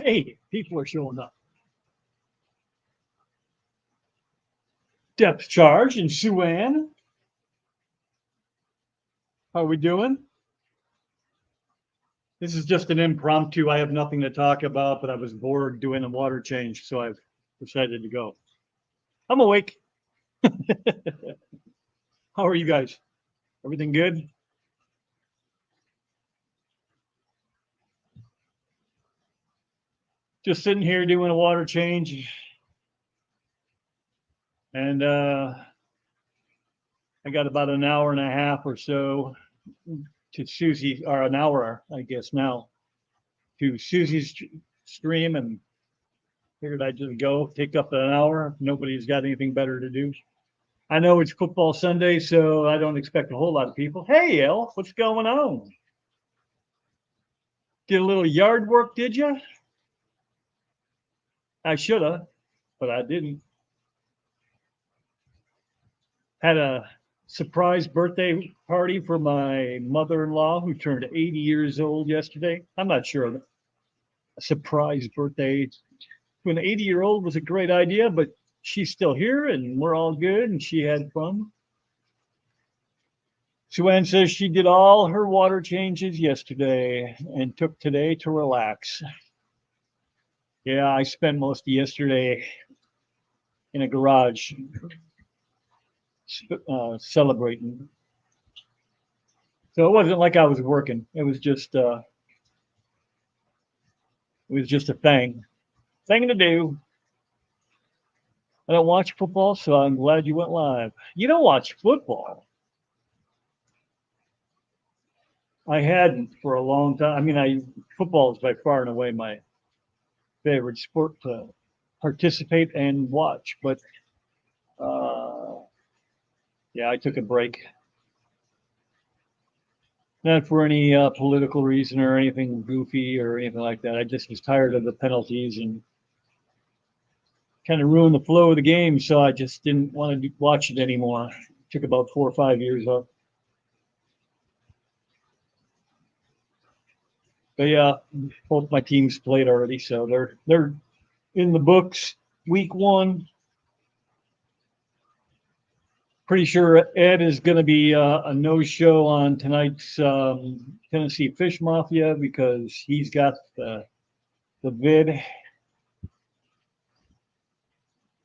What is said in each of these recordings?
Hey, people are showing up. Depth charge and Suan. How are we doing? This is just an impromptu. I have nothing to talk about, but I was bored doing a water change, so I've decided to go. I'm awake. How are you guys? Everything good? Just sitting here doing a water change. And I got about an hour and a half or so to Susie, or an hour, I guess now, to Susie's stream, and figured I'd just go take up an hour. Nobody's got anything better to do. I know it's football Sunday, so I don't expect a whole lot of people. Hey, El, what's going on? Did a little yard work, did you? I should have, but I didn't. Had a surprise birthday party for my mother-in-law who turned 80 years old yesterday. I'm not sure a surprise birthday to an 80-year-old was a great idea, but she's still here and we're all good and she had fun. Sue says she did all her water changes yesterday and took today to relax. Yeah, I spent most of yesterday in a garage celebrating. So it wasn't like I was working. It was just a thing to do. I don't watch football, so I'm glad you went live. You don't watch football? I hadn't for a long time. I mean, football is by far and away my favorite sport to participate and watch. But yeah, I took a break. Not for any political reason or anything goofy or anything like that. I just was tired of the penalties and kind of ruined the flow of the game, so I just didn't want to watch it anymore. Took about 4 or 5 years off. But yeah, both my teams played already, so they're in the books. Week 1. Pretty sure Ed is going to be a no-show on tonight's Tennessee Fish Mafia because he's got the vid.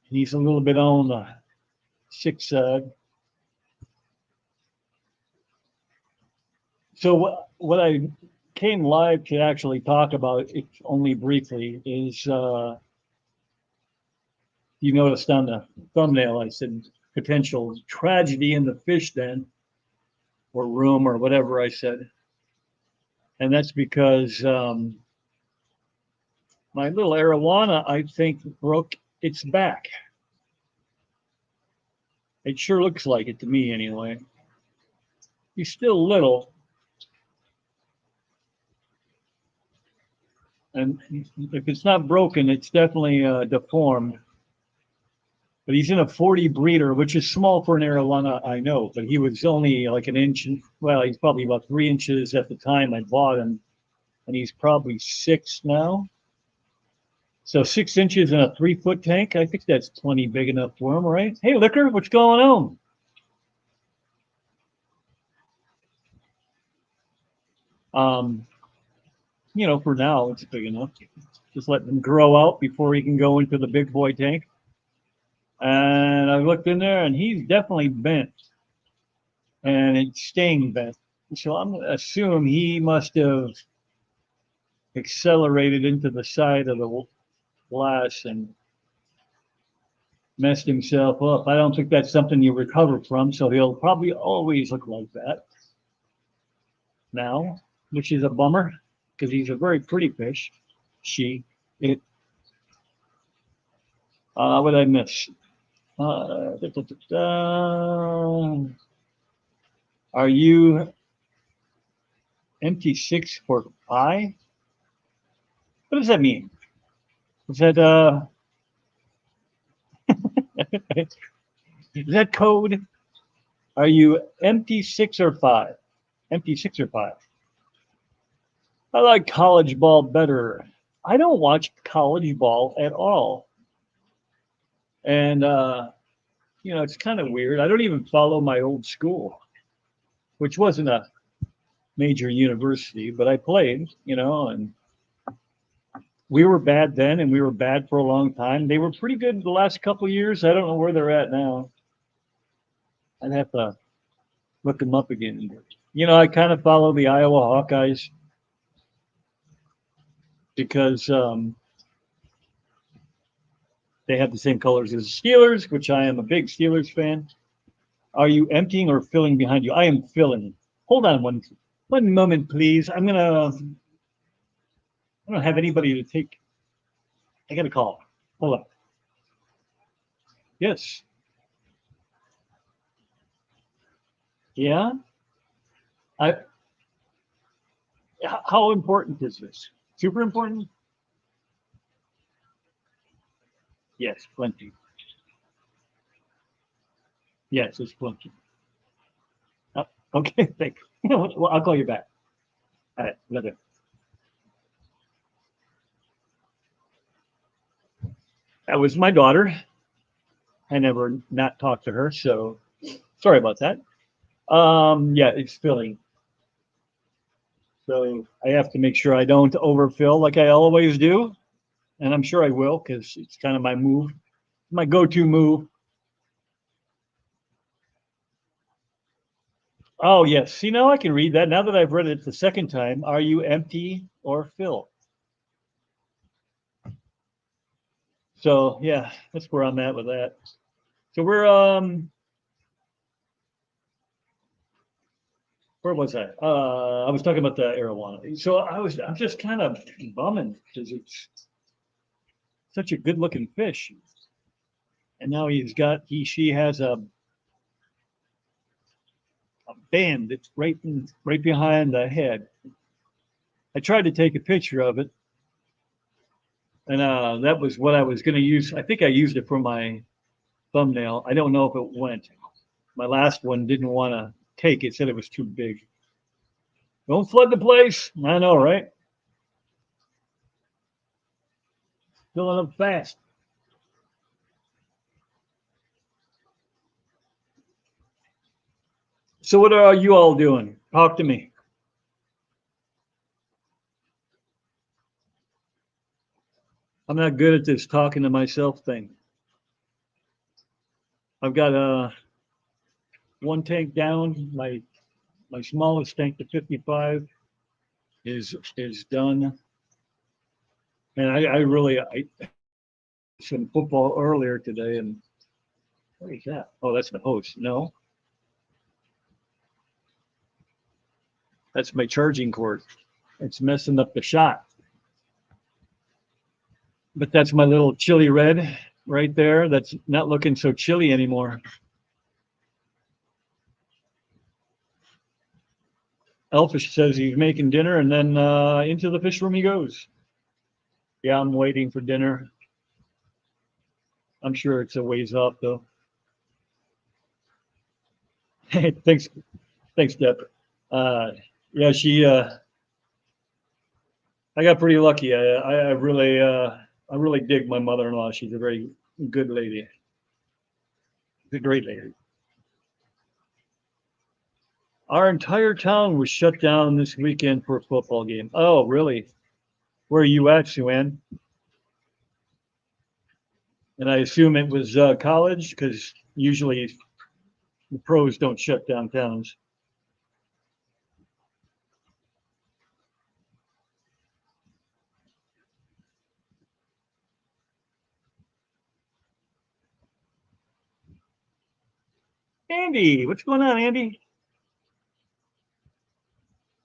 He's a little bit on the sick side. So what I came live to actually talk about, it only briefly, is you noticed on the thumbnail I said potential tragedy in the fish den or room or whatever I said. And that's because my little arowana, I think, broke its back. It sure looks like it to me anyway. He's still little. And if it's not broken, it's definitely deformed. But he's in a 40 breeder, which is small for an arowana, I know. But he was only like an inch. Well, he's probably about 3 inches at the time I bought him. And he's probably 6 now. So 6 inches in a 3-foot tank. I think that's plenty big enough for him, right? Hey, Liquor, what's going on? For now, it's big enough. Just let him grow out before he can go into the big boy tank. And I looked in there, and he's definitely bent. And it's staying bent. So I'm going to assume he must have accelerated into the side of the glass and messed himself up. I don't think that's something you recover from, so he'll probably always look like that now, which is a bummer because he's a very pretty fish. What did I miss? Are you MT6 for pi? What does that mean? Is that is that code? Are you MT6 or 5? MT6 or 5? I like college ball better. I don't watch college ball at all. And, it's kind of weird. I don't even follow my old school, which wasn't a major university, but I played, and we were bad then and we were bad for a long time. They were pretty good the last couple of years. I don't know where they're at now. I'd have to look them up again. I kind of follow the Iowa Hawkeyes because they have the same colors as the Steelers, which I am a big Steelers fan. Are you emptying or filling behind you? I am filling. Hold on one moment, please. I don't have anybody to take. I got a call. Hold on. Yes. Yeah. I. How important is this? Super important? Yes, plenty. Yes, it's plenty. Okay, thanks. Well, I'll call you back. All right, later. That was my daughter. I never not talked to her, so sorry about that. Yeah, it's filling. So I have to make sure I don't overfill like I always do. And I'm sure I will because it's kind of my move, my go-to move. Oh, yes. See, now I can read that. Now that I've read it the second time, are you empty or fill? So, yeah, that's where I'm at with that. So where was I? I was talking about the arowana. So I'm just kind of bumming because it's such a good looking fish. And now she has a band that's right behind the head. I tried to take a picture of it, and that was what I was going to use. I think I used it for my thumbnail. I don't know if it went. My last one didn't want to take it; said it was too big. Don't flood the place. I know, right? Filling up fast. So what are you all doing? Talk to me. I'm not good at this talking to myself thing. I've got one tank down. My smallest tank, the 55, is done. And I some football earlier today, and what is that? Oh, that's the host. No, that's my charging cord. It's messing up the shot. But that's my little chili red right there. That's not looking so chilly anymore. Elfish says he's making dinner, and then into the fish room he goes. Yeah, I'm waiting for dinner. I'm sure it's a ways off though. thanks, thanks, Deb. Uh, yeah, I got pretty lucky. I really dig my mother-in-law. She's a very good lady. She's a great lady. Our entire town was shut down this weekend for a football game. Oh, really? Where are you at, Sue-Ann? And I assume it was college because usually the pros don't shut down towns. Andy, what's going on, Andy?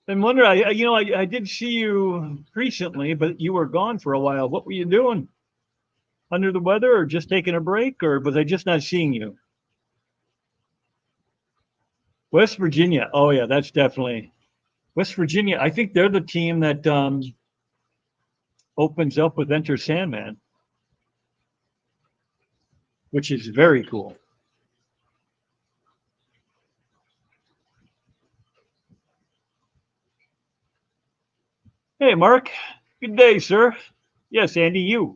Been wondering. I did see you recently, but you were gone for a while. What were you doing? Under the weather, or just taking a break, or was I just not seeing you? West Virginia. Oh yeah, that's definitely West Virginia. I think they're the team that opens up with Enter Sandman, which is very cool. Hey, Mark. Good day, sir. Yes, Andy, you.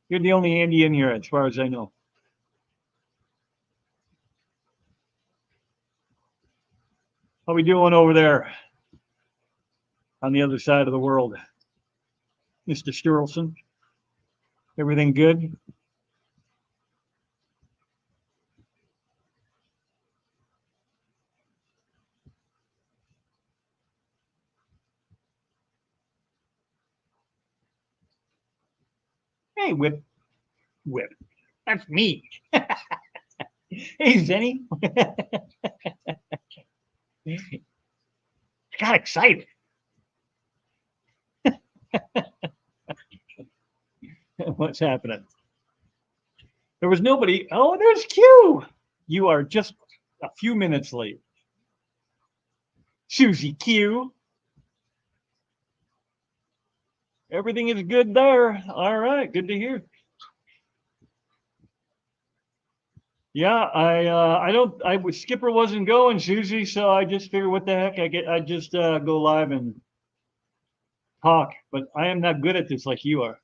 You're the only Andy in here, as far as I know. How we doing over there on the other side of the world, Mr. Sturlson? Everything good? Hey, Whip. Whip. That's me. Hey, Zenny. I got excited. What's happening? There was nobody. Oh, there's Q. You are just a few minutes late. Susie Q. Everything is good there. All right, good to hear. Yeah, I don't I was Skipper wasn't going, Susie, so I just figured what the heck I just go live and talk, but I am not good at this like you are.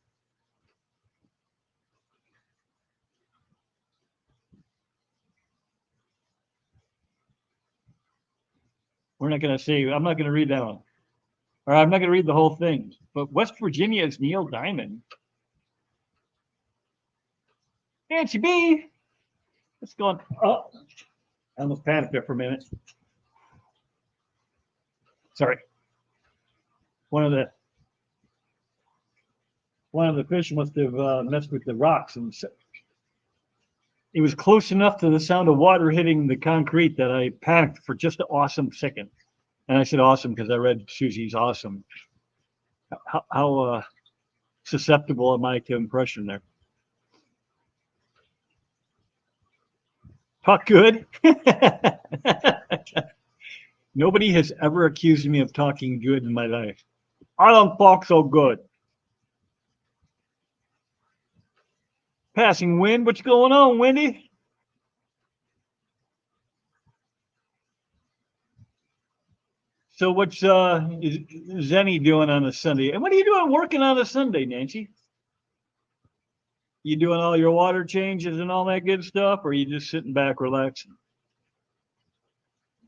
We're not gonna say I'm not gonna read that one. Or I'm not gonna read the whole thing. But West Virginia is Neil Diamond. Nancy B. What's going oh I almost panicked there for a minute. Sorry. One of the fish must have messed with the rocks, and it was close enough to the sound of water hitting the concrete that I panicked for just an awesome second. And I said awesome because I read Susie's awesome. How susceptible am I to impression there? Talk good. Nobody has ever accused me of talking good in my life. I don't talk so good. Passing wind, what's going on, Wendy? So what's is Zenny doing on a Sunday? And what are you doing working on a Sunday, Nancy? You doing all your water changes and all that good stuff, or are you just sitting back relaxing?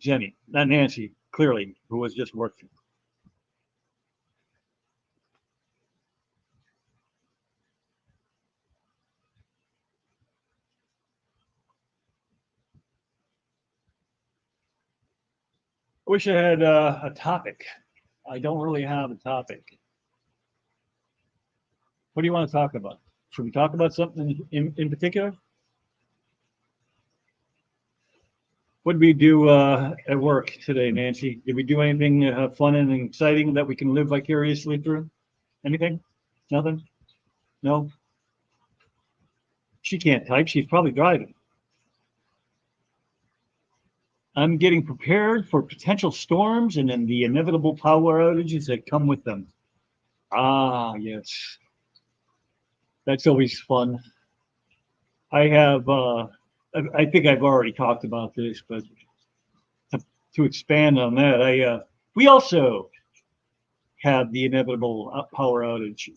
Jenny, not Nancy, clearly, who was just working. I wish I had a topic. I don't really have a topic. What do you want to talk about? Should we talk about something in particular? What did we do at work today, Nancy? Did we do anything fun and exciting that we can live vicariously through? Anything? Nothing? No? She can't type. She's probably driving. I'm getting prepared for potential storms and then the inevitable power outages that come with them. Ah, yes. That's always fun. I have, I think I've already talked about this, but to expand on that, we also had the inevitable power outage.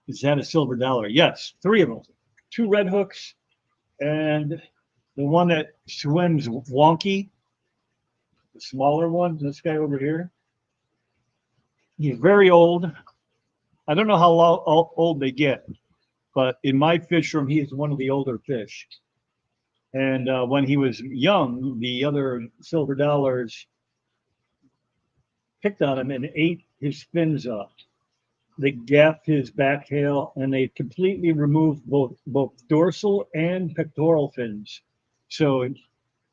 Is that a silver dollar? Yes, three of them, two red hooks, and the one that swims wonky, the smaller one, this guy over here. He's very old. I don't know how old they get, but in my fish room, he's one of the older fish. And when he was young, the other silver dollars picked on him and ate his fins off. They gapped his back tail and they completely removed both dorsal and pectoral fins. So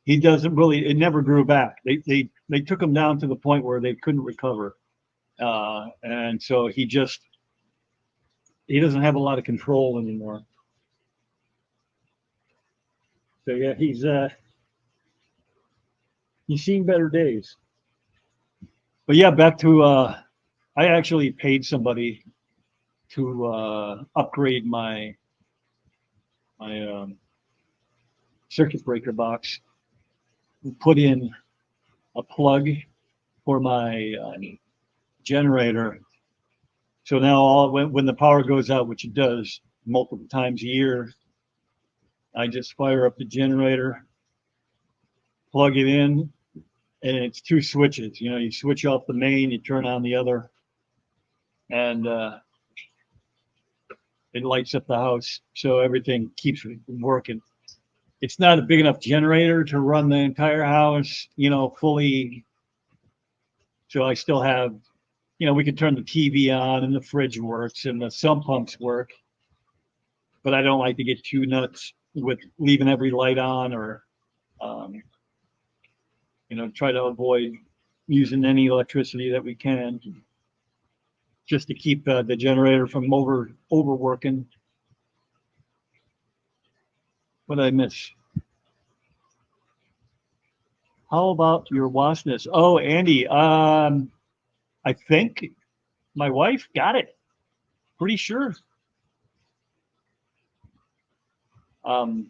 he doesn't really. It never grew back. They took him down to the point where they couldn't recover, and so he doesn't have a lot of control anymore. So yeah, he's seen better days. But yeah, back to I actually paid somebody to upgrade my circuit breaker box. Put in a plug for my generator So now when the power goes out, which it does multiple times a year, I just fire up the generator, plug it in, and it's two switches. You switch off the main, you turn on the other, and it lights up the house. So everything keeps working. It's not a big enough generator to run the entire house, fully. So I still have, we can turn the TV on and the fridge works and the sump pumps work, but I don't like to get too nuts with leaving every light on or, um, try to avoid using any electricity that we can just to keep the generator from overworking. What did I miss? How about your washness? Oh, Andy, I think my wife got it. Pretty sure. Um,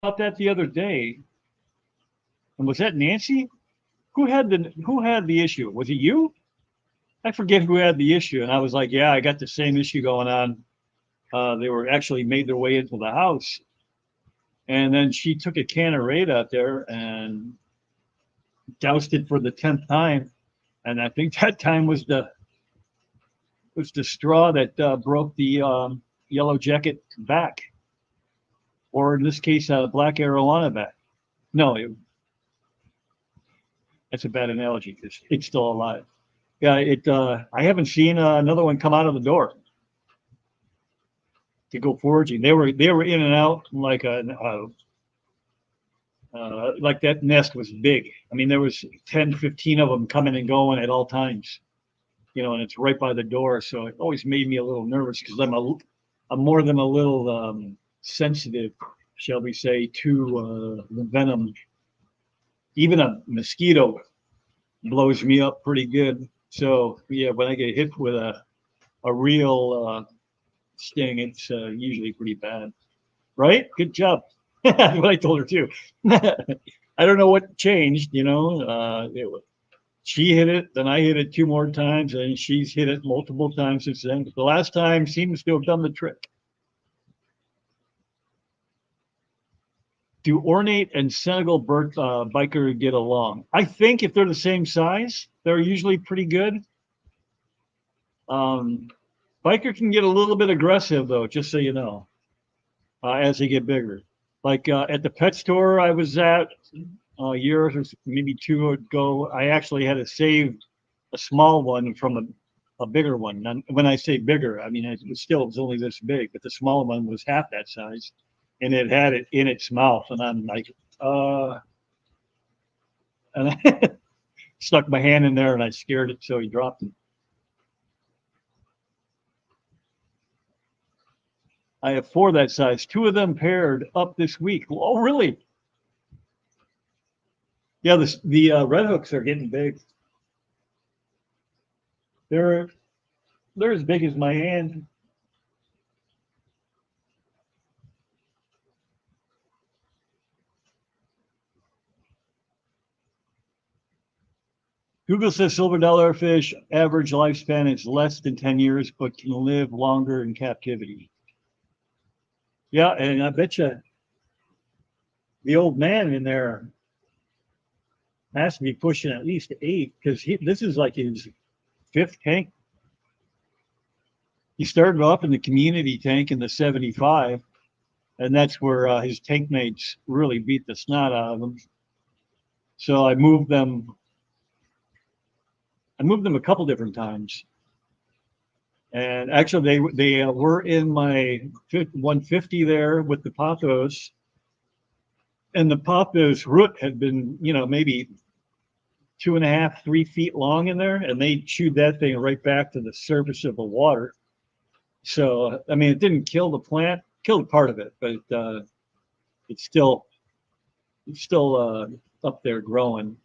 about that the other day, and was that Nancy? Who had the issue? Was it you? I forget who had the issue, and I was like, yeah, I got the same issue going on. They were actually made their way into the house, and then she took a can of Raid out there and doused it for the 10th time, and I think that time was the straw that broke the yellow jacket back, or in this case, black arowana back. No, that's a bad analogy because it's still alive. Yeah, I haven't seen another one come out of the door to go foraging. They were in and out like that nest was big. I mean, there was 10, 15 of them coming and going at all times. And it's right by the door, so it always made me a little nervous because I'm more than a little sensitive, shall we say, to the venom. Even a mosquito blows me up pretty good. So yeah, when I get hit with a real sting, it's usually pretty bad. Right? Good job. That's what I told her too. I don't know what changed. She hit it, then I hit it two more times, and she's hit it multiple times since then. But the last time seems to have done the trick. Do ornate and Senegal biker get along? I think if they're the same size, they're usually pretty good. Biker can get a little bit aggressive, though, just so you know, as they get bigger. Like at the pet store I was at a year or maybe two ago, I actually had to save a small one from a bigger one. And when I say bigger, I mean it was only this big, but the small one was half that size, and it had it in its mouth. And I'm like, and I stuck my hand in there and I scared it, so he dropped it. I have 4 that size. 2 of them paired up this week. Oh, really? Yeah, the red hooks are getting big. They're they're as big as my hand. Google says silver dollarfish average lifespan is less than 10 years, but can live longer in captivity. Yeah, and I bet you the old man in there has to be pushing at least 8 because this is like his 5th tank. He started off in the community tank in the 75, and that's where his tank mates really beat the snot out of him. So I moved them a couple different times. And actually, they were in my 150 there with the pothos, and the pothos root had been, maybe 2.5, 3 feet long in there, and they chewed that thing right back to the surface of the water. So, I mean, it didn't kill the plant, killed part of it, but it's still up there growing.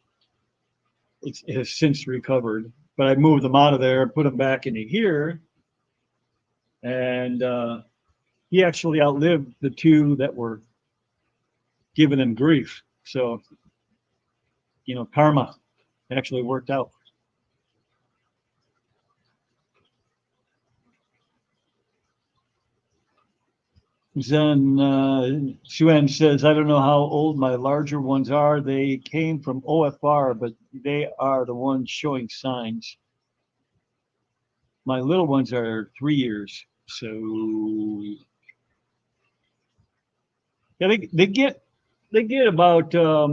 It has since recovered, but I moved them out of there, put them back into here, and he actually outlived the 2 that were giving him grief. So, karma actually worked out. Then Suen says, I don't know how old my larger ones are. They came from OFR, but they are the ones showing signs. My little ones are 3 years. So yeah, they get about I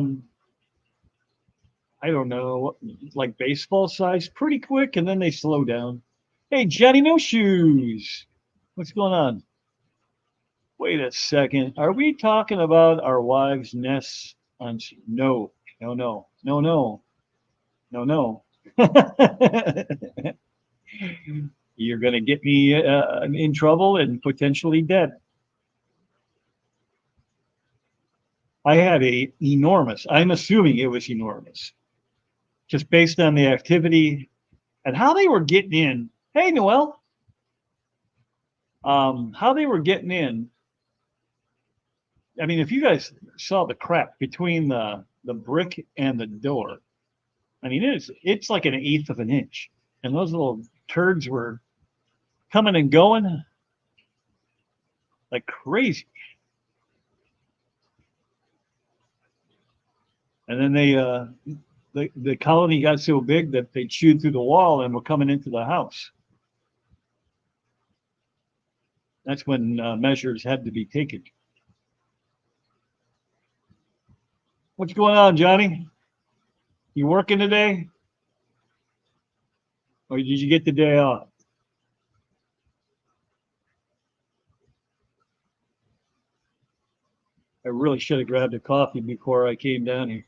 don't know, like baseball size pretty quick, and then they slow down. Hey, Johnny No Shoes, what's going on? Wait a second. Are we talking about our wives' nests on? No, no, no, no, no, no, no. You're going to get me in trouble and potentially dead. I had a enormous. I'm assuming it was enormous, just based on the activity and how they were getting in. Hey, Noel, how they were getting in. I mean, if you guys saw the crack between the brick and the door, I mean, it's like an eighth of an inch, and those little turds were coming and going like crazy. And then the colony got so big that they chewed through the wall and were coming into the house. That's when measures had to be taken. What's going on, Johnny? You working today, or did you get the day off? I really should have grabbed a coffee before I came down here.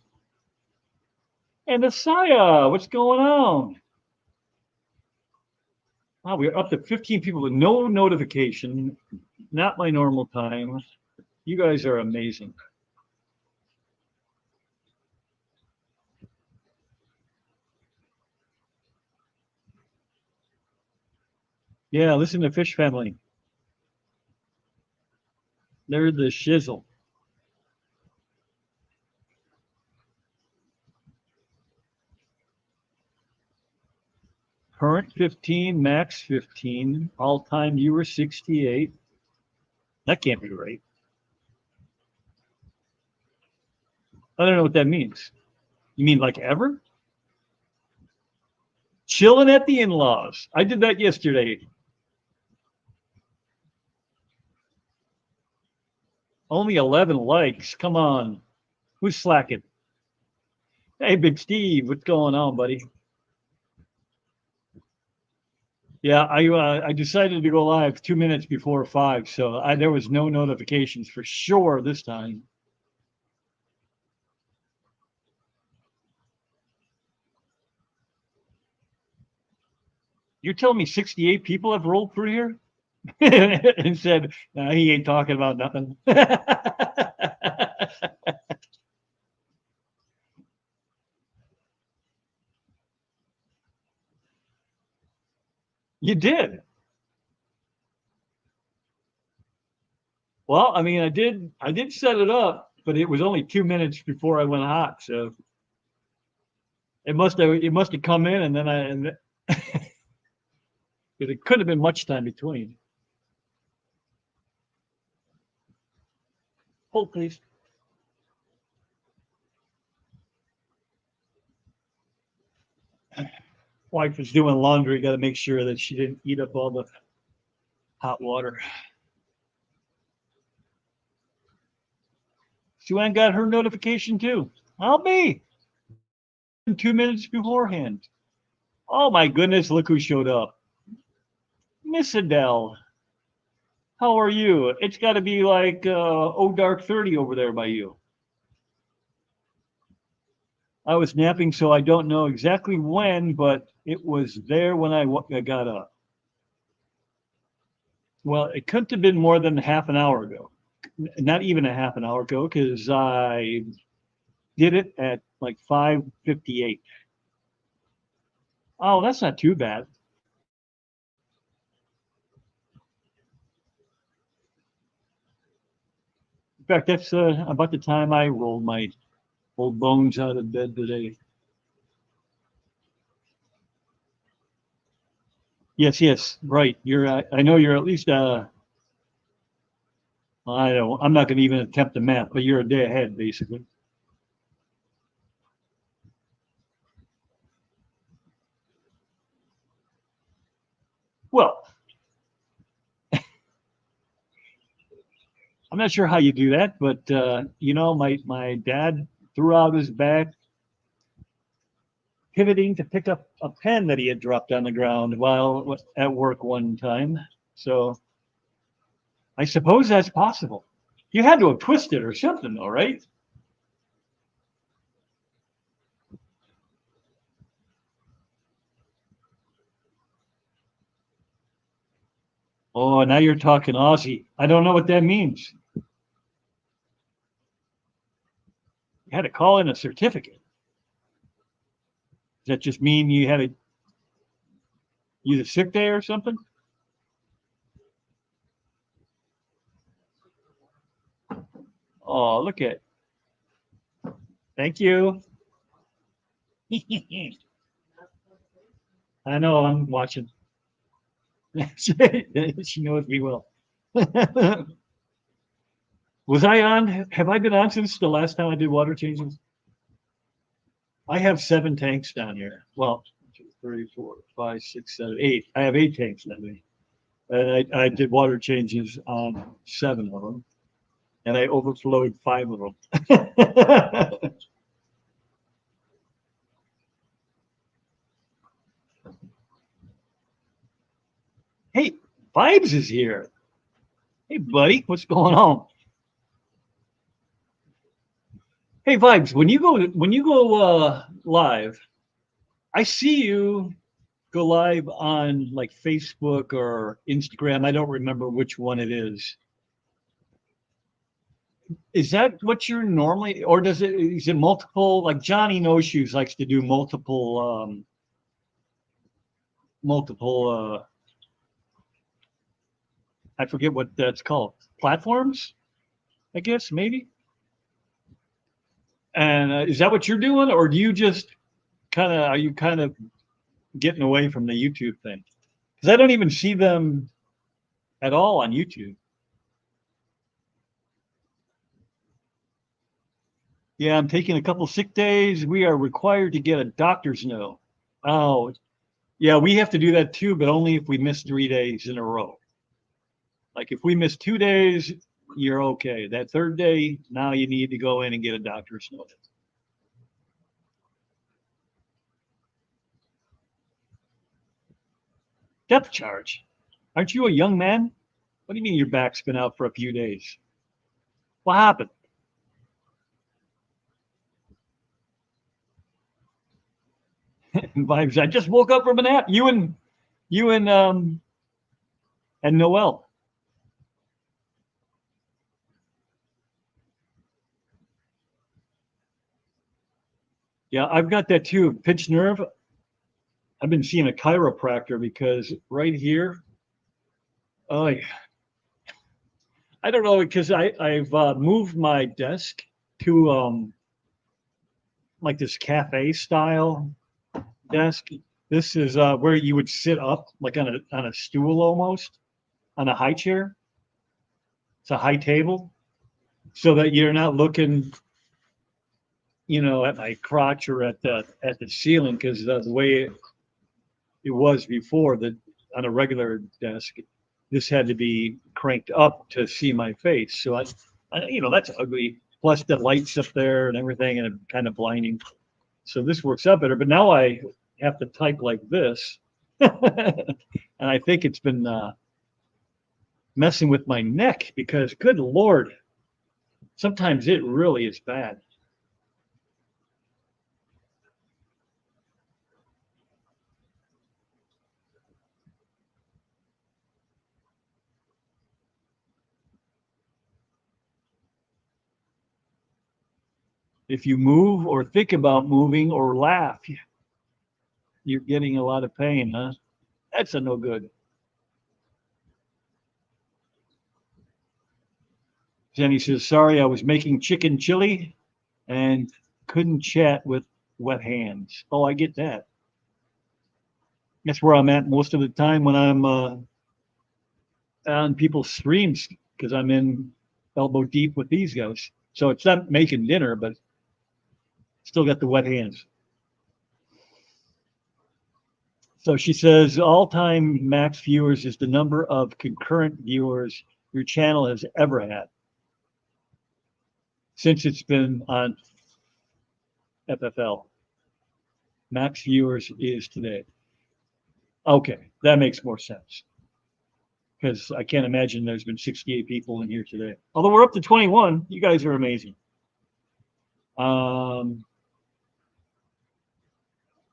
And Asaya, what's going on? Wow, we're up to 15 people with no notification. Not my normal time. You guys are amazing. Yeah, listen to Fish Family. They're the shizzle. Current 15, max 15, all-time viewer 68. That can't be right. I don't know what that means. You mean like ever? Chilling at the in-laws. I did that yesterday. Only 11 likes. Come on. Who's slacking? Hey, Big Steve, what's going on, buddy? Yeah, I decided to go live 2 minutes before 5, so there was no notifications for sure this time. You're telling me 68 people have rolled through here and said, nah, he ain't talking about nothing. You did. Well, I mean, I did set it up, but it was only 2 minutes before I went hot, so it must have come in, and then it couldn't have been much time between. Hold, please. Wife was doing laundry. Got to make sure that she didn't eat up all the hot water. Sue-Ann got her notification too. I'll be 2 minutes beforehand. Oh my goodness, look who showed up. Miss Adele. How are you? It's got to be like dark 30 over there by you. I was napping, so I don't know exactly when, but it was there when I got up. Well, it couldn't have been more than half an hour ago. Not even a half an hour ago, because I did it at like 5:58. Oh, that's not too bad. In fact, that's about the time I rolled my old bones out of bed today. Yes, yes, right. You're. I know you're at least I'm not going to even attempt the math, but you're a day ahead, basically. Well, I'm not sure how you do that, but my dad threw out his bag, pivoting to pick up a pen that he had dropped on the ground while at work one time. So I suppose that's possible. You had to have twisted or something, though, right? Oh, now you're talking Aussie. I don't know what that means. You had to call in a certificate. Does that just mean you had to use a sick day or something? Oh, look at. Thank you. I know I'm watching. She knows me well. Was I on? Have I been on since the last time I did water changes? I have 7 tanks down here. Well, 2, 3, 4, 5, 6, 7, 8. I have 8 tanks down there. And I did water changes on 7 of them. And I overflowed 5 of them. Hey, Vibes is here. Hey, buddy, what's going on? Hey, Vibes, when you go live, I see you go live on like Facebook or Instagram. I don't remember which one it is. Is that what you're normally, or is it multiple? Like Johnny No Shoes likes to do multiple. I forget what that's called. Platforms, I guess maybe. And is that what you're doing, or do you just are you kind of getting away from the YouTube thing? Because I don't even see them at all on YouTube. Yeah, I'm taking a couple sick days. We are required to get a doctor's note. Oh, yeah, we have to do that too, but only if we miss 3 days in a row. Like if we miss 2 days, you're okay. That third day, now you need to go in and get a doctor's note. Depth charge. Aren't you a young man? What do you mean your back's been out for a few days? What happened? Vibes. I just woke up from a nap. You and Noel. Yeah, I've got that too. Pinched nerve. I've been seeing a chiropractor because right here, oh, yeah, I don't know because I've moved my desk to like this cafe style desk. This is where you would sit up like on a stool almost on a high chair. It's a high table so that you're not looking, at my crotch or at the ceiling because the way it was before that on a regular desk, this had to be cranked up to see my face. So that's ugly. Plus the lights up there and everything, and kind of blinding. So this works out better. But now I have to type like this, and I think it's been messing with my neck because, good Lord, sometimes it really is bad. If you move or think about moving or laugh, you're getting a lot of pain, huh? That's a no good. Jenny says, sorry, I was making chicken chili and couldn't chat with wet hands. Oh, I get that. That's where I'm at most of the time when I'm on people's streams because I'm in elbow deep with these guys. So it's not making dinner, but still got the wet hands. So she says all-time max viewers is the number of concurrent viewers your channel has ever had since it's been on FFL. Max viewers is today. Okay, that makes more sense. Because I can't imagine there's been 68 people in here today. Although we're up to 21. You guys are amazing.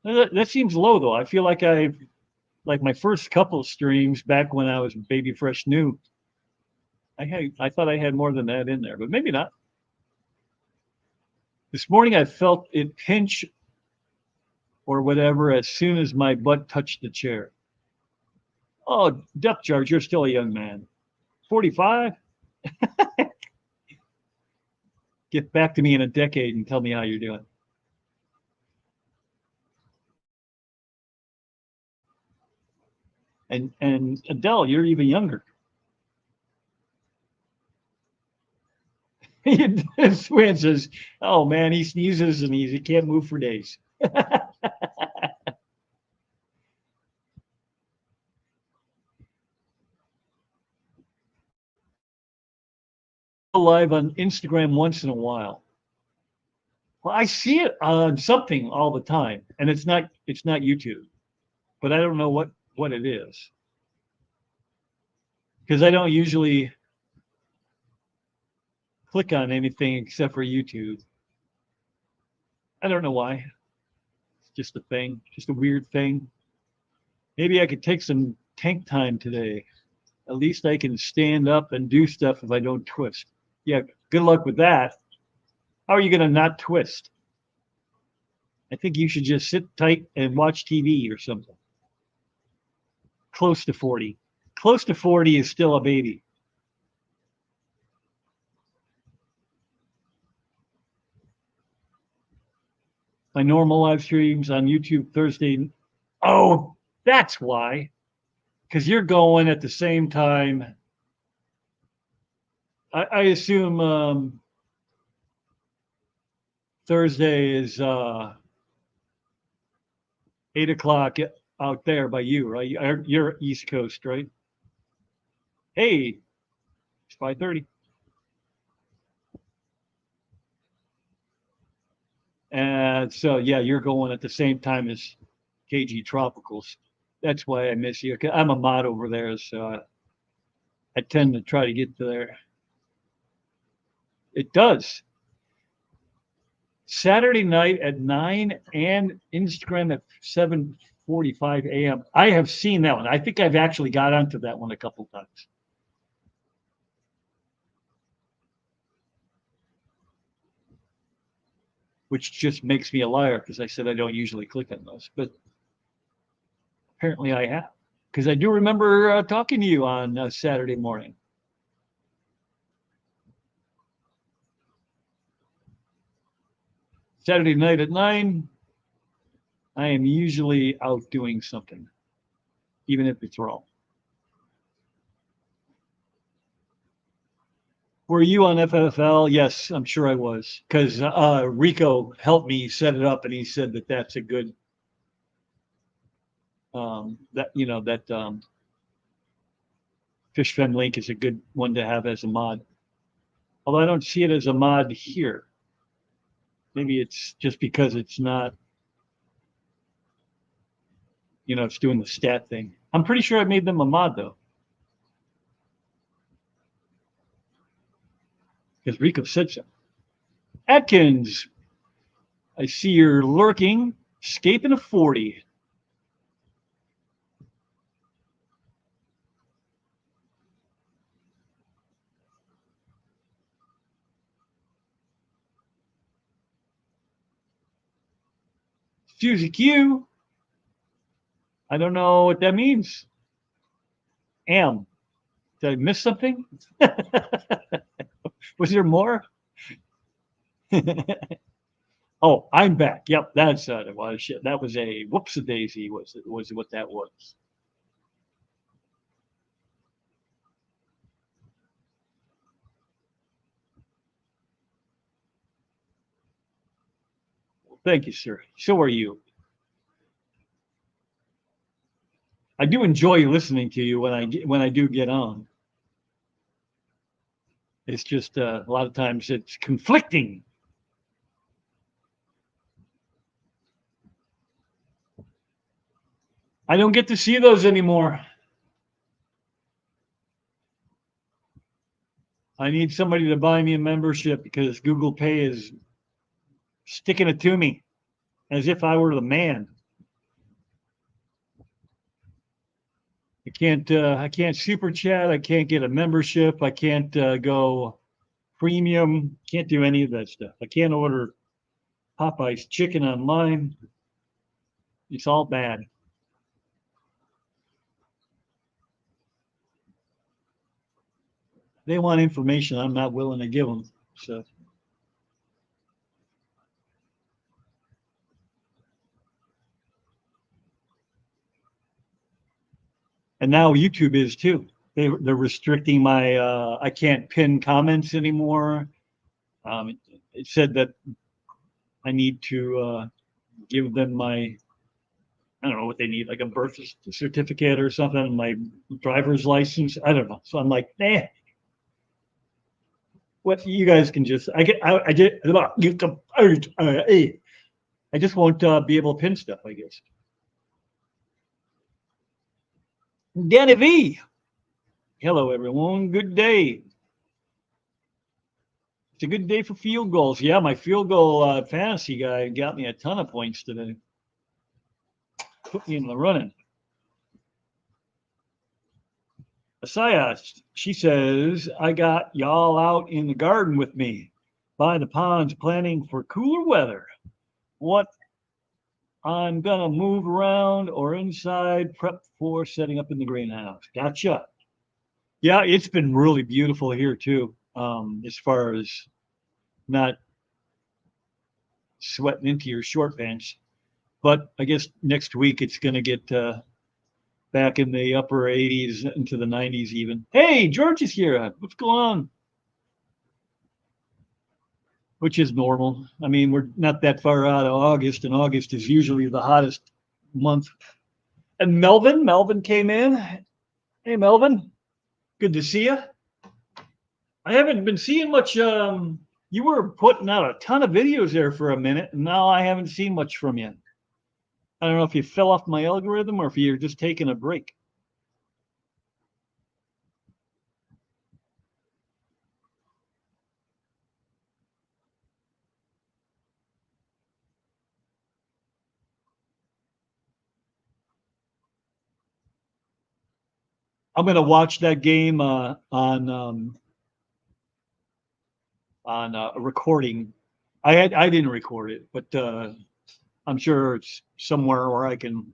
That seems low, though. I feel like like my first couple streams back when I was baby fresh new, I thought I had more than that in there, but maybe not. This morning I felt it pinch or whatever as soon as my butt touched the chair. Oh, Depth Charge, you're still a young man. 45? Get back to me in a decade and tell me how you're doing. And Adele, you're even younger. Swin says, oh man, he sneezes and he can't move for days. Live on Instagram once in a while. Well, I see it on something all the time, and it's not YouTube, but I don't know what it is because I don't usually click on anything except for YouTube. I don't know why. It's just a thing, just a weird thing. Maybe I could take some tank time today. At least I can stand up and do stuff if I don't twist. Yeah, good luck with that. How are you going to not twist? I think you should just sit tight and watch TV or something. Close to 40. Close to 40 is still a baby. My normal live streams on YouTube Thursday. Oh, that's why. Because you're going at the same time. I assume Thursday is 8 o'clock out there by you, right? You're East Coast, right? Hey, it's 5:30. And so, yeah, you're going at the same time as KG Tropicals. That's why I miss you. I'm a mod over there, so I tend to try to get to there. It does. Saturday night at 9 and Instagram at 7:45 a.m. I have seen that one. I think I've actually got onto that one a couple times. Which just makes me a liar because I said I don't usually click on those, but apparently I have. Because I do remember talking to you on Saturday morning. Saturday night at 9, I am usually out doing something, even if it's wrong. Were you on FFL? Yes, I'm sure I was, because Rico helped me set it up, and he said that that's a good FishFem link is a good one to have as a mod. Although I don't see it as a mod here. Maybe it's just because it's not, it's doing the stat thing. I'm pretty sure I made them a mod though. Because Rico said so. Atkins, I see you're lurking, escaping a 40. Susie Q, I don't know what that means. Did I miss something? Was there more? Oh, I'm back. Yep, that's it was. Shit, that was a whoops-a-daisy. Was what that was. Thank you, sir. So are you. I do enjoy listening to you when I do get on. It's just a lot of times it's conflicting. I don't get to see those anymore. I need somebody to buy me a membership because Google Pay is sticking it to me as if I were the man. I can't super chat. I can't get a membership. I can't go premium. Can't do any of that stuff. I can't order Popeye's chicken online. It's all bad. They want information I'm not willing to give them. So, and now YouTube is too. They're restricting my. I can't pin comments anymore. It said that I need to give them my. I don't know what they need, like a birth certificate or something, my driver's license. I don't know. So I'm like, nah. What you guys can just. I get. I just won't be able to pin stuff. I guess. Danny V. Hello, everyone. Good day. It's a good day for field goals. Yeah, my field goal fantasy guy got me a ton of points today. Put me in the running. Asaya, she says, I got y'all out in the garden with me by the ponds planning for cooler weather. What I'm going to move around or inside, prep for setting up in the greenhouse. Gotcha. Yeah, it's been really beautiful here too, as far as not sweating into your short pants. But I guess next week it's going to get back in the upper 80s into the 90s even. Hey, George is here. What's going on? Which is normal. I mean, we're not that far out of August, and August is usually the hottest month. And Melvin came in. Hey, Melvin, good to see you. I haven't been seeing much. You were putting out a ton of videos there for a minute, and now I haven't seen much from you. I don't know if you fell off my algorithm or if you're just taking a break. I'm going to watch that game on a recording. I didn't record it, but I'm sure it's somewhere where I can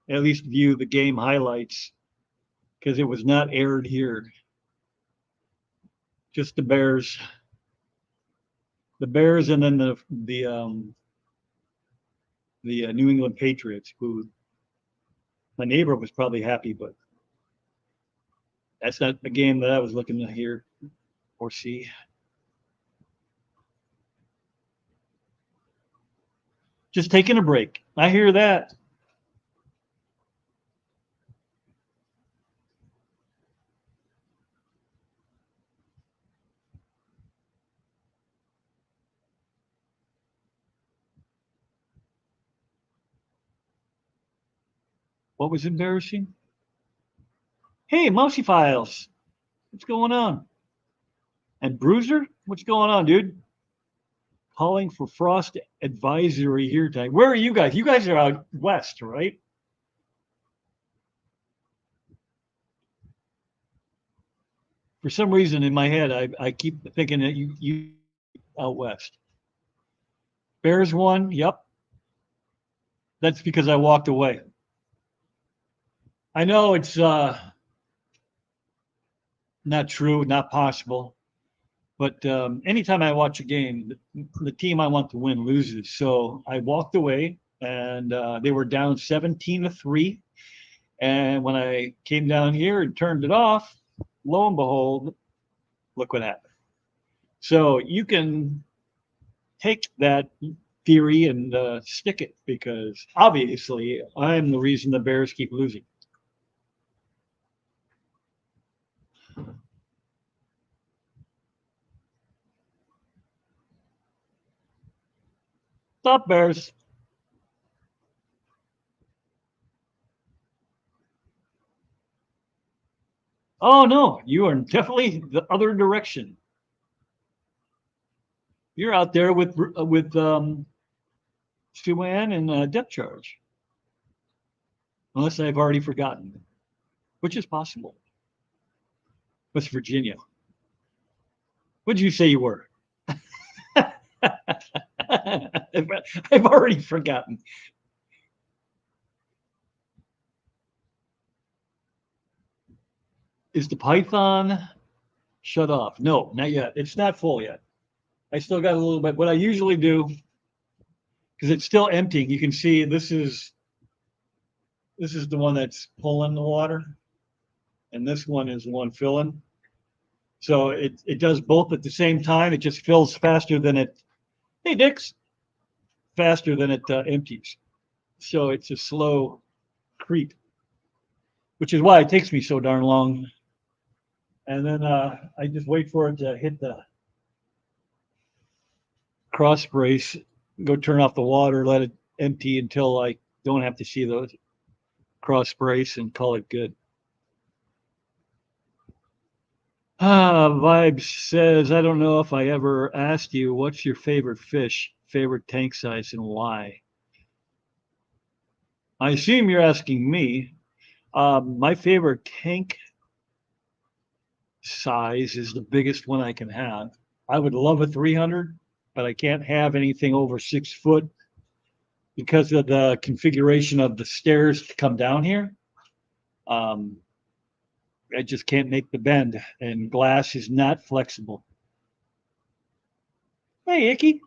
at least view the game highlights because it was not aired here. Just the Bears, and then the New England Patriots. Who my neighbor was probably happy, but that's not the game that I was looking to hear or see. Just taking a break. I hear that. What was embarrassing? Hey, Mousy Files, what's going on? And Bruiser, what's going on, dude? Calling for frost advisory here tonight. Where are you guys? You guys are out west, right? For some reason in my head, I keep thinking that you out west. Bears won. Yep. That's because I walked away. I know it's not true, not possible. But anytime I watch a game, the team I want to win loses. So I walked away, and they were down 17-3. And when I came down here and turned it off, lo and behold, look what happened. So you can take that theory and stick it, because obviously I'm the reason the Bears keep losing. Stop, Bears. Oh no, you are definitely the other direction. You're out there with Suan and depth charge, unless I've already forgotten, which is possible. West Virginia. What did you say you were? I've already forgotten. Is the Python shut off? No, not yet. It's not full yet. I still got a little bit. What I usually do, because it's still emptying, you can see this is the one that's pulling the water, and this one is the one filling. So it does both at the same time. It just fills faster than it. Hey, Dix, faster than it empties. So it's a slow creep, which is why it takes me so darn long. And then I just wait for it to hit the cross brace, go turn off the water, let it empty until I don't have to see the cross brace, and call it good. Vibes says, I don't know if I ever asked you, what's your favorite fish, favorite tank size, and why? I assume you're asking me. My favorite tank size is the biggest one I can have. I would love a 300, but I can't have anything over 6 foot because of the configuration of the stairs to come down here. I just can't make the bend, and glass is not flexible. Hey, Icky.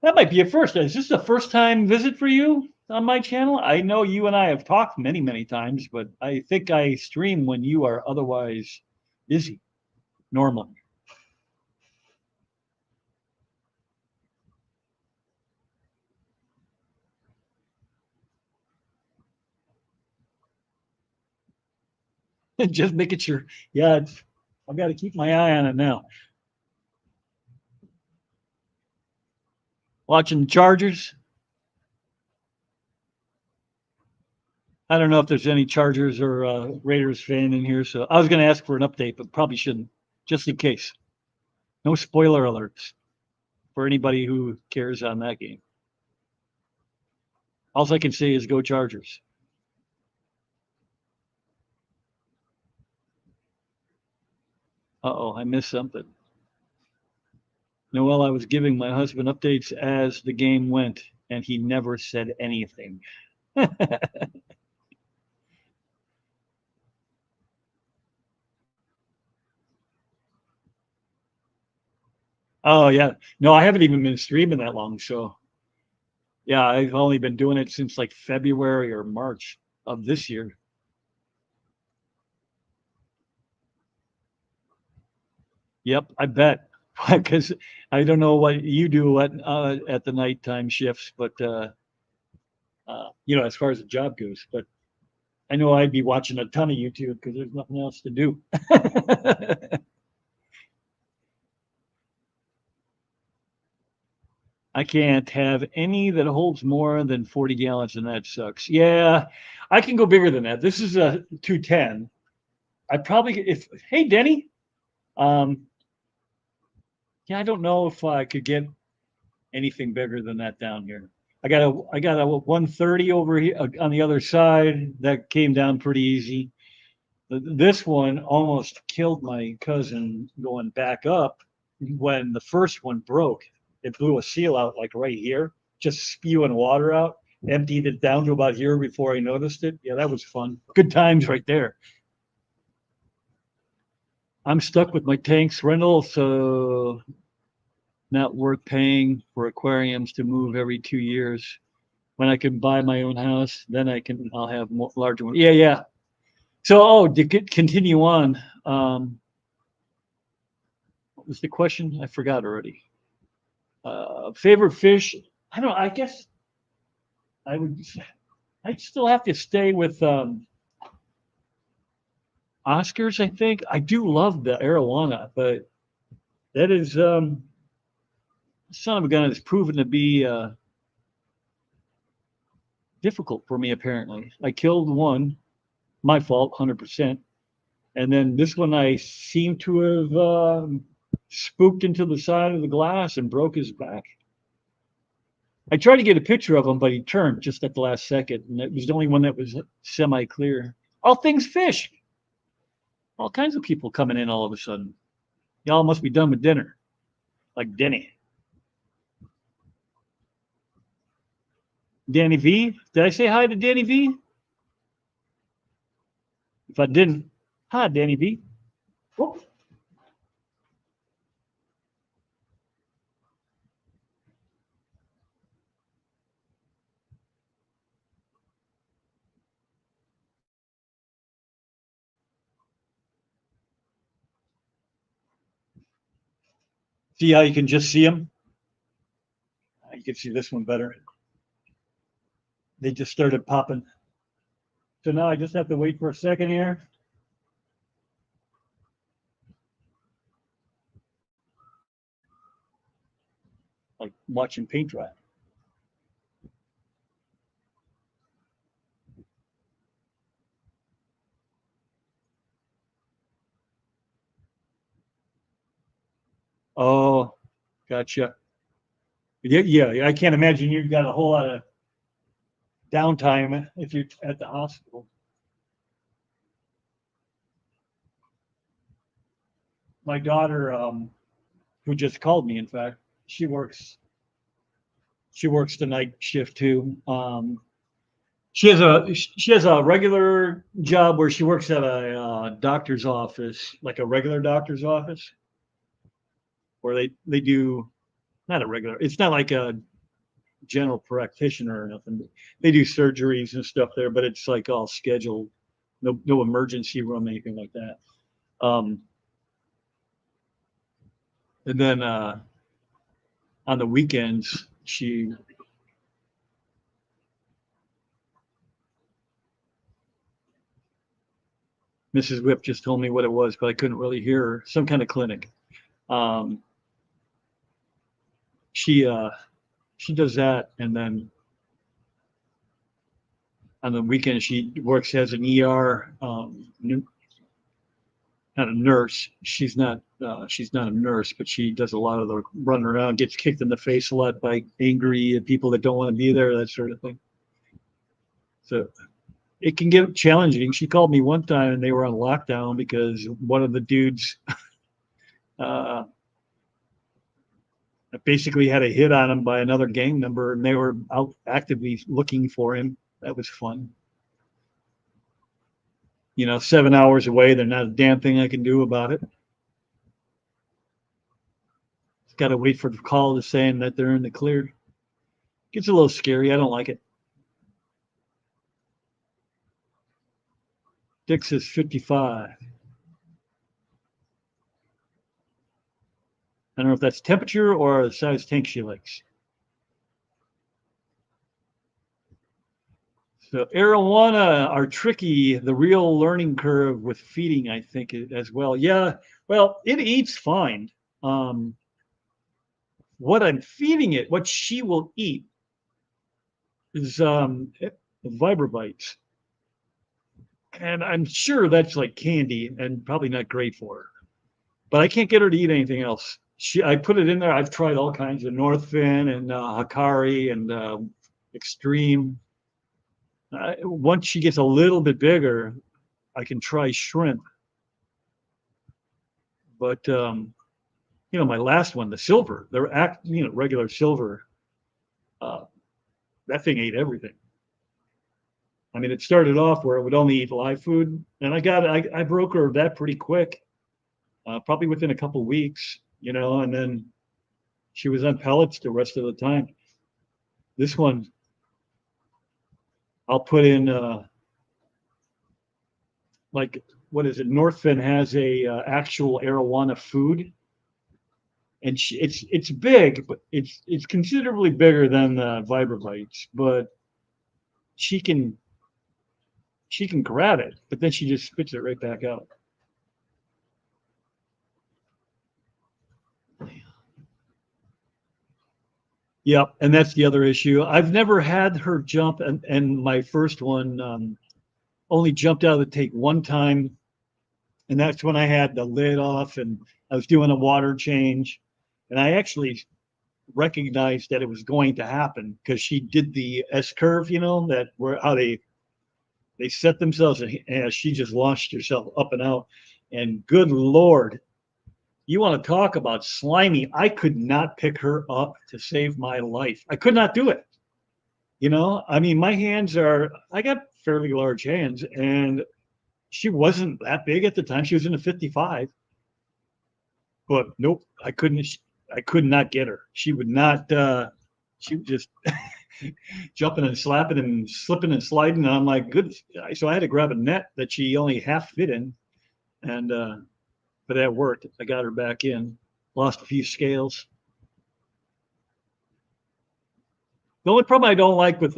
That might be a first. Is this a first time visit for you on my channel? I know you and I have talked many, many times, but I think I stream when you are otherwise busy, normally. Just making sure. Yeah, I've got to keep my eye on it now. Watching the Chargers. I don't know if there's any Chargers or Raiders fan in here, so I was going to ask for an update, but probably shouldn't, just in case. No spoiler alerts for anybody who cares on that game. All I can say is go Chargers. Uh-oh, I missed something. Noel, I was giving my husband updates as the game went, and he never said anything. Oh, yeah. No, I haven't even been streaming that long, so yeah, I've only been doing it since like February or March of this year. Yep, I bet. Because I don't know what you do at the nighttime shifts, but as far as the job goes, but I know I'd be watching a ton of YouTube because there's nothing else to do. I can't have any that holds more than 40 gallons, and that sucks. Yeah, I can go bigger than that. This is a 210. I probably hey Denny, um, yeah, I don't know if I could get anything bigger than that down here. I got a 130 over here on the other side that came down pretty easy. This one almost killed my cousin going back up when the first one broke. It blew a seal out like right here, just spewing water out. Emptied it down to about here before I noticed it. Yeah, that was fun. Good times right there. I'm stuck with my tanks rental, so not worth paying for aquariums to move every 2 years. When I can buy my own house, then I'll have more larger ones. Yeah, yeah. So, to continue on, what was the question? I forgot already. Favorite fish? I don't know. I guess I would. I'd still have to stay with Oscars. I think I do love the arowana, but that is son of a gun has proven to be difficult for me. Apparently, I killed one, my fault, 100%. And then this one, I seem to have spooked into the side of the glass and broke his back. I tried to get a picture of him, but he turned just at the last second, and it was the only one that was semi-clear. All things fish. All kinds of people coming in all of a sudden. Y'all must be done with dinner, like Denny. Danny V. Did I say hi to Danny V? If I didn't, hi, Danny V. Whoop. See how you can just see them? You can see this one better. They just started popping. So now I just have to wait for a second here. Like watching paint dry. Oh, gotcha. Yeah, yeah. I can't imagine you've got a whole lot of downtime if you're at the hospital. My daughter, who just called me, in fact, she works. She works the night shift too. She has a regular job where she works at a doctor's office, like a regular doctor's office, where they do not a regular. It's not like a general practitioner or nothing. They do surgeries and stuff there, but it's like all scheduled. No emergency room, anything like that. Um, and then on the weekends, Mrs. Whip just told me what it was, but I couldn't really hear her. Some kind of clinic. Um, she she does that, and then on the weekend she works as an ER, not a nurse. She's not a nurse, but she does a lot of the running around, gets kicked in the face a lot by angry people that don't want to be there, that sort of thing. So it can get challenging. She called me one time and they were on lockdown because one of the dudes uh, basically had a hit on him by another gang member, and they were out actively looking for him. That was fun. 7 hours away. There's not a damn thing I can do about it. Got to wait for the call to saying that they're in the clear. Gets a little scary. I don't like it. Dix is 55. I don't know if that's temperature or the size tank she likes. So arowana are tricky. The real learning curve with feeding, I think, as well. Yeah, well, it eats fine. Um, what I'm feeding it, what she will eat, is Vibrobites, and I'm sure that's like candy and probably not great for her. But I can't get her to eat anything else. I put it in there. I've tried all kinds of Northfin and Hikari and Extreme. Once she gets a little bit bigger, I can try shrimp. But my last one, the silver, regular silver, uh, that thing ate everything. I mean, it started off where it would only eat live food, and I broke her of that pretty quick, probably within a couple of weeks, and then she was on pellets the rest of the time. This one, I'll put in like what is it? Northfin has a actual arowana food, and it's big, but it's considerably bigger than the Vibrobites, but she can she can grab it, but then she just spits it right back out. Yep, and that's the other issue. I've never had her jump, and my first one only jumped out of the tank one time, and that's when I had the lid off and I was doing a water change, and I actually recognized that it was going to happen because she did the S curve, that where how they set themselves, and she just launched herself up and out. And good Lord, you want to talk about slimy? I could not pick her up to save my life. I could not do it. I mean, my hands I got fairly large hands, and she wasn't that big at the time. She was in a 55, but nope, I could not get her. She would not, she would just jumping and slapping and slipping and sliding. And I'm like, good. So I had to grab a net that she only half fit in. And, but that worked. I got her back in, lost a few scales. The only problem I don't like with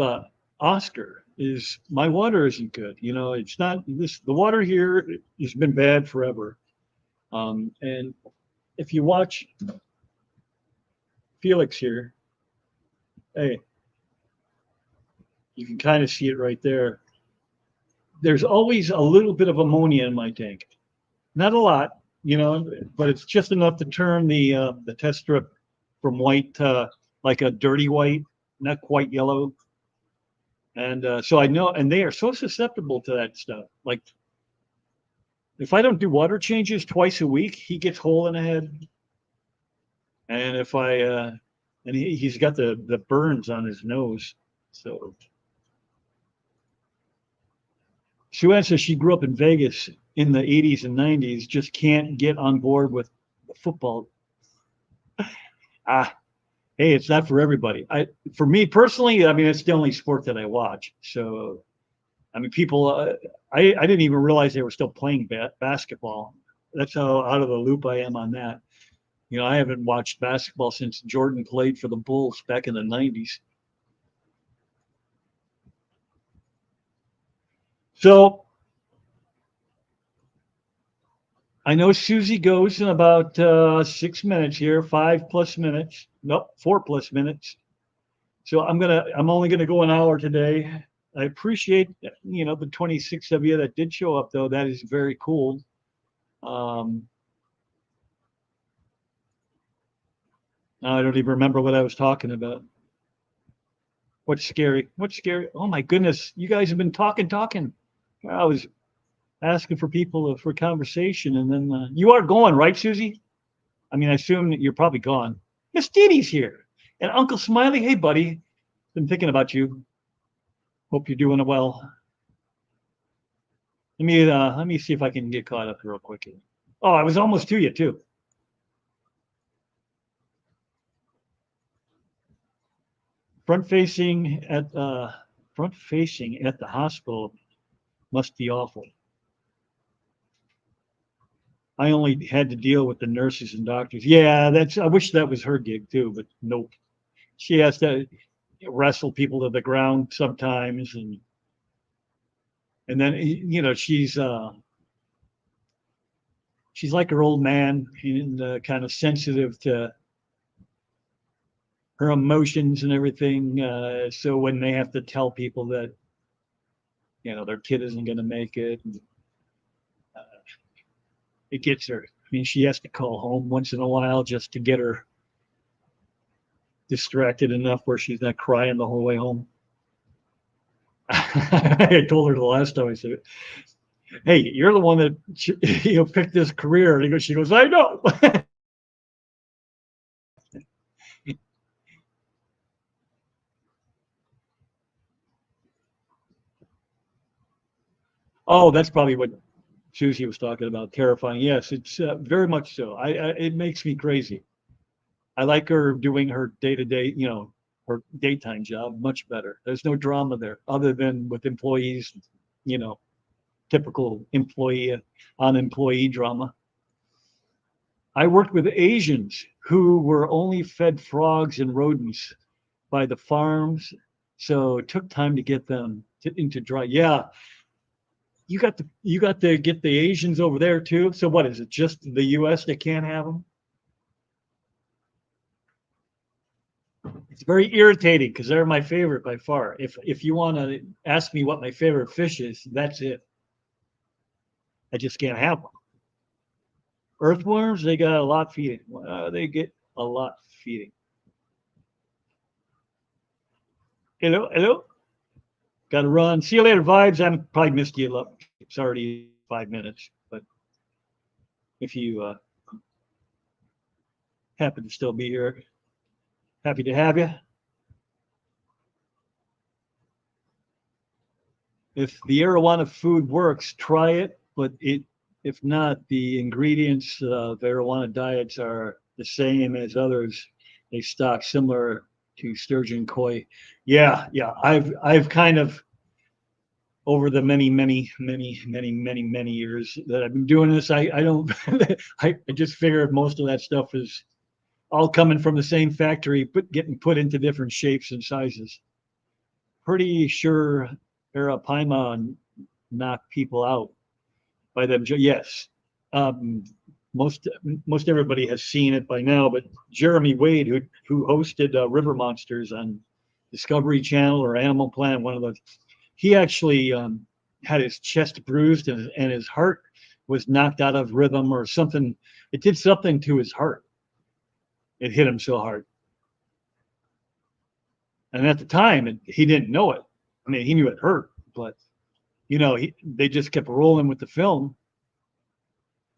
Oscar is my water isn't good. It's not the water here has been bad forever. And if you watch Felix here, hey, you can kind of see it right there. There's always a little bit of ammonia in my tank. Not a lot, but it's just enough to turn the test strip from white to like a dirty white, not quite yellow. And so I know, and they are so susceptible to that stuff. Like if I don't do water changes twice a week, he gets hole in the head. And if and he's got the burns on his nose. So Sue says she grew up in Vegas in the 80s and 90s, just can't get on board with football. Hey, it's not for everybody. For me personally, I mean, it's the only sport that I watch. So, I mean, people, I didn't even realize they were still playing basketball. That's how out of the loop I am on that. I haven't watched basketball since Jordan played for the Bulls back in the 90s. So I know Susie goes in about 6 minutes here, 5+ minutes. Nope, 4+ minutes. So I'm only gonna go an hour today. I appreciate the 26 of you that did show up, though. That is very cool. I don't even remember what I was talking about. What's scary? What's scary? Oh my goodness, you guys have been talking. I was asking for people for conversation, and then you are going, right, Susie? I mean, I assume that you're probably gone. Miss Dee here, and Uncle Smiley. Hey, buddy, been thinking about you. Hope you're doing well. Let me see if I can get caught up real quick. Oh, I was almost to you too. Front facing at the hospital must be awful. I only had to deal with the nurses and doctors. Yeah, I wish that was her gig too, but nope. She has to wrestle people to the ground sometimes, and then she's like her old man and kind of sensitive to her emotions and everything. So when they have to tell people that their kid isn't going to make it, it gets her. I mean, she has to call home once in a while just to get her distracted enough where she's not crying the whole way home. I told her the last time, I said, hey, you're the one that picked this career. And she goes, I know. Oh, that's probably what Susie was talking about. Terrifying. Yes, it's very much so. It makes me crazy. I like her doing her day-to-day, her daytime job much better. There's no drama there other than with employees, typical employee on employee drama. I worked with Asians who were only fed frogs and rodents by the farms, so it took time to get them into dry. Yeah, you got to get the Asians over there too. So what is it? Just the U.S. that can't have them? It's very irritating because they're my favorite by far. If you want to ask me what my favorite fish is, that's it. I just can't have them. Earthworms, they got a lot feeding. They get a lot feeding. Hello, hello. Got to run. See you later, vibes. I probably missed you. It's already 5 minutes, but if you happen to still be here, happy to have you. If the arowana food works, try it. But if not, the ingredients of arowana diets are the same as others. They stock similar to sturgeon koi. Yeah, yeah. I've kind of over the many years that I've been doing this. I don't. I just figured most of that stuff is all coming from the same factory, but getting put into different shapes and sizes. Pretty sure Arapaima knocked people out by them. Yes, um, most most everybody has seen it by now. But Jeremy Wade, who hosted River Monsters on Discovery Channel or Animal Planet, one of those, he actually had his chest bruised and his heart was knocked out of rhythm or something. It did something to his heart. It hit him so hard, and at the time, he didn't know it. I mean, he knew it hurt, but they just kept rolling with the film.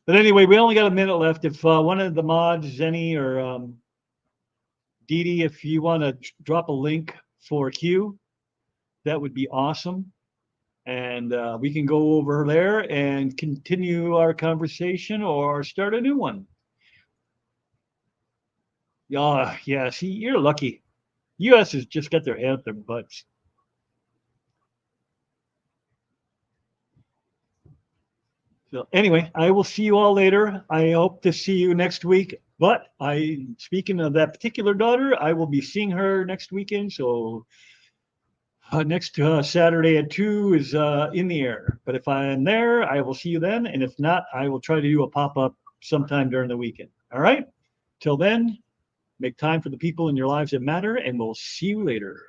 But anyway, we only got a minute left. If one of the mods, Zenny or Dee Dee, if you want to drop a link for Q, that would be awesome. And we can go over there and continue our conversation or start a new one. Yeah. See, you're lucky. U.S. has just got their head up their butts. So anyway, I will see you all later. I hope to see you next week. But speaking of that particular daughter, I will be seeing her next weekend. So next Saturday at 2 is in the air. But if I'm there, I will see you then. And if not, I will try to do a pop up sometime during the weekend. All right. Till then, make time for the people in your lives that matter, and we'll see you later.